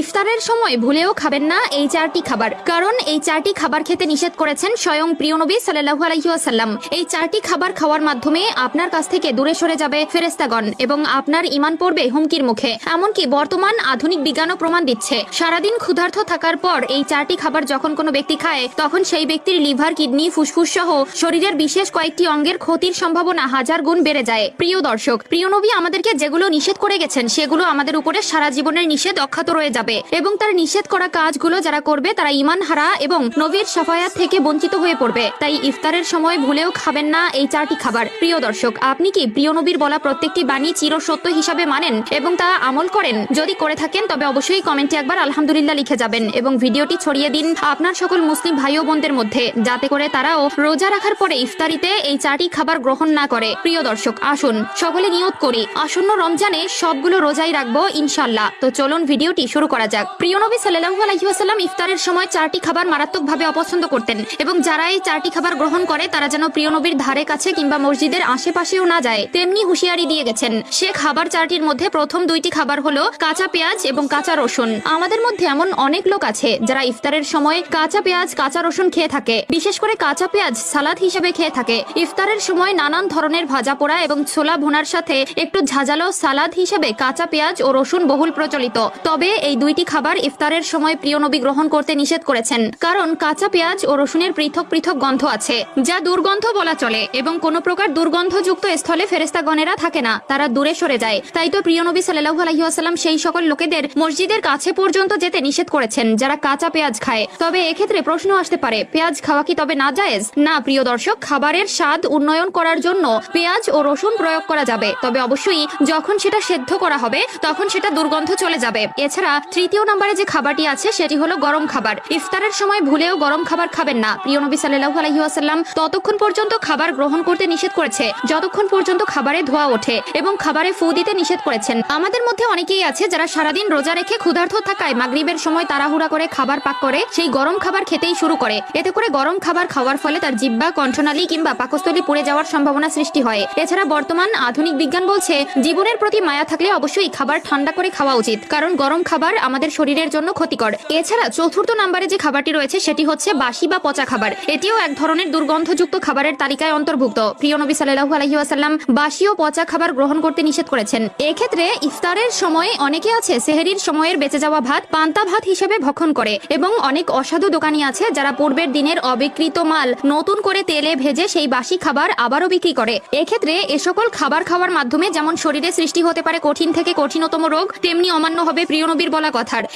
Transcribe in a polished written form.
ইফতারের সময় ভুলেও খাবেন না এই চারটি খাবার, কারণ এই চারটি খাবার খেতে নিষেধ করেছেন স্বয়ং প্রিয় নবী সাল্লাল্লাহু আলাইহি ওয়াসাল্লাম। এই চারটি খাবার খাওয়ার মাধ্যমে আপনার কাছ থেকে দূরে সরে যাবে ফেরেশতাগণ এবং আপনার ঈমান পড়বে হুমকির মুখে। এমনকি বর্তমান আধুনিক বিজ্ঞানও প্রমাণ দিচ্ছে, সারাদিন ক্ষুধার্ত থাকার পর এই চারটি খাবার যখন কোনো ব্যক্তি খায়, তখন সেই ব্যক্তির লিভার, কিডনি, ফুসফুস সহ শরীরের বিশেষ কয়েকটি অঙ্গের ক্ষতির সম্ভাবনা হাজার গুণ বেড়ে যায়। প্রিয় দর্শক, প্রিয় নবী আমাদেরকে যেগুলো নিষেধ করে গেছেন সেগুলো আমাদের উপরে সারা জীবনের নিষেধ অক্ষত রয়ে যাবে এবং তার নিষেধ করা কাজগুলো যারা করবে তারা ঈমান হারা এবং নবীর শাফায়াত থেকে বঞ্চিত হয়ে পড়বে। তাই ইফতারের সময় ভুলেও খাবেন না এই চারটি খাবার। প্রিয় দর্শক, আপনি কি প্রিয় নবীর বলা প্রত্যেকটি বাণী চিরসত্য হিসাবে মানেন এবং তা আমল করেন? যদি করে থাকেন তবে অবশ্যই কমেন্টে একবার আলহামদুলিল্লাহ লিখে যাবেন এবং ভিডিওটি ছড়িয়ে দিন আপনার সকল মুসলিম ভাই ও বোনদের মধ্যে, যাতে করে তারাও রোজা রাখার পরে ইফতারিতে এই চারটি খাবার গ্রহণ না করে। প্রিয় দর্শক, আসুন সকলে নিয়ত করি আসন্ন রমজানে সবগুলো রোজাই রাখবো ইনশাআল্লাহ। তো চলুন ভিডিওটি শুরু করা যাক। প্রিয় নবী সাল্লাল্লাহু আলাইহি ওয়াসাল্লাম ইফতারের সময় চারটি খাবার মারাত্মকভাবে অপছন্দ করতেন এবং যারা এই চারটি খাবার গ্রহণ করে তারা যেন প্রিয় নবীর ধারে কাছে কিংবা মসজিদের আশেপাশেও না যায় তেমনি হুঁশিয়ারি দিয়ে গেছেন। সে খাবার চারটির মধ্যে প্রথম দুইটি খাবার হলো কাঁচা পেঁয়াজ এবং কাঁচা রসুন। আমাদের মধ্যে এমন অনেক লোক আছে যারা ইফতারের সময় কাঁচা পেঁয়াজ, কাঁচা রসুন খেয়ে থাকে, বিশেষ করে কাঁচা পেঁয়াজ সালাদ হিসেবে খেয়ে থাকে। ইফতারের সময় নানান ধরনের ভাজা পোড়া এবং ছোলা ভুনার সাথে একটু ঝাঁঝালো সালাদ হিসেবে কাঁচা পেঁয়াজ ও রসুন বহুল প্রচলিত। তবে এই দুইটি খাবার ইফতারের সময় প্রিয় নবী গ্রহণ করতে নিষেধ করেছেন, কারণ কাঁচা পেঁয়াজ ও রসুনের পৃথক পৃথক গন্ধ আছে যা দুর্গন্ধ বলা চলে এবং কোনো প্রকার দুর্গন্ধযুক্ত স্থলে ফেরেশতাগণেরা থাকে না, তারা দূরে সরে যায়। তাই তো প্রিয় নবী সাল্লাল্লাহু আলাইহি ওয়াসাল্লাম সেই সকল লোকেদের মসজিদের কাছে পর্যন্ত যেতে নিষেধ করেছেন যারা কাঁচা পেঁয়াজ খায়। তবে এক্ষেত্রে প্রশ্ন আসতে পারে, পেঁয়াজ খাওয়া কি তবে নাজায়েজ? না প্রিয় দর্শক, খাবারের স্বাদ উন্নয়ন করার জন্য পেঁয়াজ ও রসুন প্রয়োগ করা যাবে, তবে অবশ্যই যখন সেটা সেদ্ধ করা হবে তখন সেটা দুর্গন্ধ চলে যাবে। এছাড়া তৃতীয় নম্বরে যে খাবারটি আছে সেটি হলো গরম খাবার। ইফতারের সময় ভুলেও গরম খাবার খাবেন না। প্রিয় নবী সাল্লাল্লাহু আলাইহি ওয়াসাল্লাম ততক্ষণ পর্যন্ত খাবার গ্রহণ করতে নিষেধ করেছে যতক্ষণ পর্যন্ত খাবারে ধোঁয়া ওঠে এবং খাবারে ফু দিতে নিষেধ করেছেন। আমাদের মধ্যে অনেকেই আছে যারা সারাদিন রোজা রেখে ক্ষুধার্ত থাকায় মাগরিবের সময় তাড়াহুড়া করে খাবার পাক করে সেই গরম খাবার খেতেই শুরু করে। এতে করে গরম খাবার খাওয়ার ফলে তার জিহ্বা, কণ্ঠনালী কিংবা পাকস্থলী পুড়ে যাওয়ার সম্ভাবনা সৃষ্টি হয়। এছাড়া বর্তমান আধুনিক বিজ্ঞান বলছে জীবনের প্রতি মায়া থাকলে অবশ্যই খাবার ঠান্ডা করে খাওয়া উচিত, কারণ গরম খাবার আমাদের শরীরের জন্য ক্ষতিকর। এছাড়া চতুর্থ নম্বরে যে খাবারটি রয়েছে সেটি হচ্ছে বাসি বা পচা খাবার। এটিও এক ধরনের দুর্গন্ধযুক্ত খাবারের তালিকায় অন্তর্ভুক্ত। প্রিয় নবী সাল্লাল্লাহু আলাইহি ওয়াসাল্লাম বাসি ও পচা খাবার গ্রহণ করতে নিষেধ করেছেন। এক্ষেত্রে ইফতারের সময় অনেকে আছে সেহরির সময়ের বেঁচে যাওয়া ভাত পান্তা ভাত হিসেবে ভক্ষণ করে এবং অনেক অসাধু দোকানি আছে যারা পূর্বের দিনের অবিকৃত মাল নতুন করে তেলে ভেজে সেই বাসি খাবার আবারও বিক্রি করে। এক্ষেত্রে এ সকল খাবার খাওয়ার মাধ্যমে যেমন শরীরে সৃষ্টি হতে পারে কঠিন থেকে কঠিনতম রোগ, তেমনি অমান্য হবে প্রিয় নবীর বলা কথার